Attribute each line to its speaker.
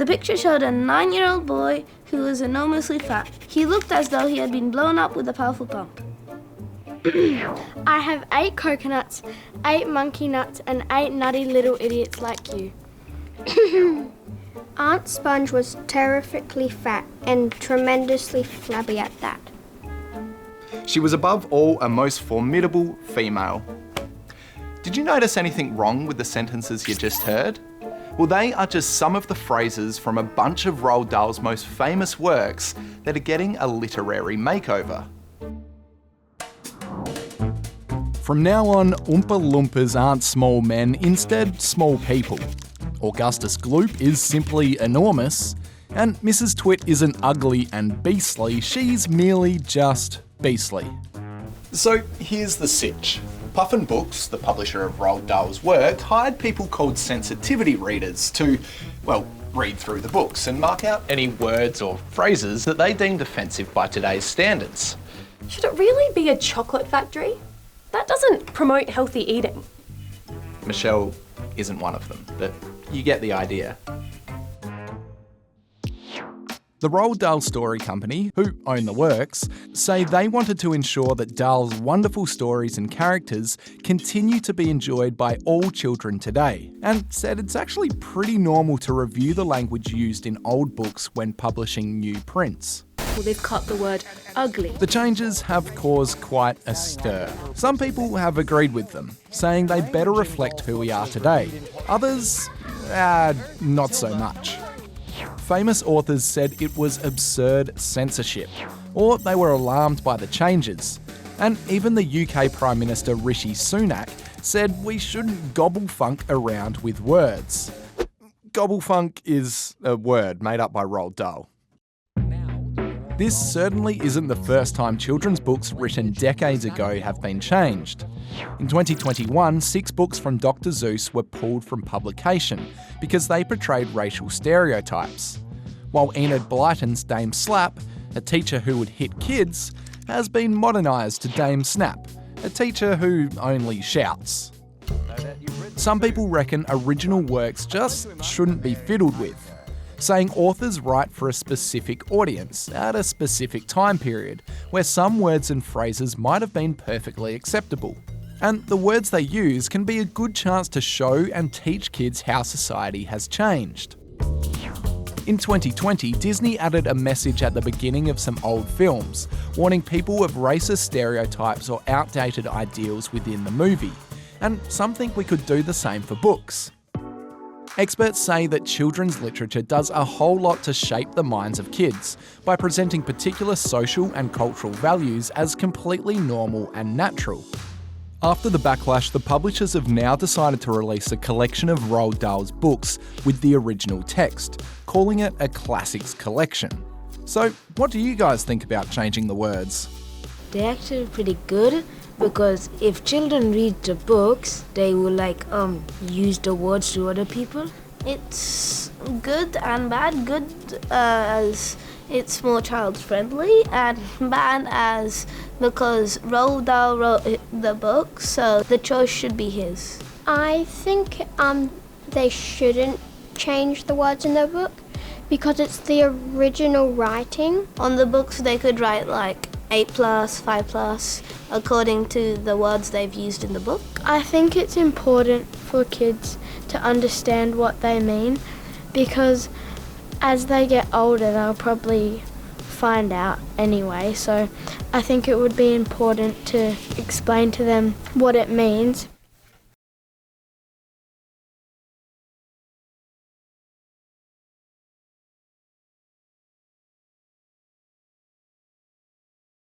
Speaker 1: picture showed a 9-year-old boy who was enormously fat. He looked as though he had been blown up with a powerful pump.
Speaker 2: I have 8 coconuts, 8 monkey nuts, and 8 nutty little idiots like you.
Speaker 3: Aunt Sponge was terrifically fat and tremendously flabby at that.
Speaker 4: She was above all a most formidable female. Did you notice anything wrong with the sentences you just heard? Well, they are just some of the phrases from a bunch of Roald Dahl's most famous works that are getting a literary makeover. From now on, Oompa Loompas aren't small men, instead small people. Augustus Gloop is simply enormous, and Mrs. Twit isn't ugly and beastly, she's merely just beastly. So here's the sitch. Puffin Books, the publisher of Roald Dahl's work, hired people called sensitivity readers to, well, read through the books and mark out any words or phrases that they deemed offensive by today's standards.
Speaker 5: Should it really be a chocolate factory? That doesn't promote healthy eating.
Speaker 4: Michelle isn't one of them, but you get the idea. The Roald Dahl Story Company, who own the works, say they wanted to ensure that Dahl's wonderful stories and characters continue to be enjoyed by all children today, and said it's actually pretty normal to review the language used in old books when publishing new prints.
Speaker 5: Well, they've cut the word ugly.
Speaker 4: The changes have caused quite a stir. Some people have agreed with them, saying they better reflect who we are today. Others, not so much. Famous authors said it was absurd censorship, or they were alarmed by the changes. And even the UK Prime Minister Rishi Sunak said we shouldn't gobblefunk around with words. Gobblefunk is a word made up by Roald Dahl. This certainly isn't the first time children's books written decades ago have been changed. In 2021, 6 books from Dr. Seuss were pulled from publication because they portrayed racial stereotypes. While Enid Blyton's Dame Slap, a teacher who would hit kids, has been modernised to Dame Snap, a teacher who only shouts. Some people reckon original works just shouldn't be fiddled with, saying authors write for a specific audience at a specific time period where some words and phrases might have been perfectly acceptable. And the words they use can be a good chance to show and teach kids how society has changed. In 2020, Disney added a message at the beginning of some old films, warning people of racist stereotypes or outdated ideals within the movie. And some think we could do the same for books. Experts say that children's literature does a whole lot to shape the minds of kids by presenting particular social and cultural values as completely normal and natural. After the backlash, the publishers have now decided to release a collection of Roald Dahl's books with the original text, calling it a classics collection. So, what do you guys think about changing the words?
Speaker 6: They're actually pretty good, because if children read the books, they will use the words to other people.
Speaker 1: It's good and bad. Good as it's more child friendly, and bad as because Roald Dahl wrote the book, so the choice should be his.
Speaker 3: I think they shouldn't change the words in the book because it's the original writing.
Speaker 1: On the books they could write 8+, 5+, according to the words they've used in the book.
Speaker 2: I think it's important for kids to understand what they mean, because as they get older they'll probably find out anyway, so I think it would be important to explain to them what it means.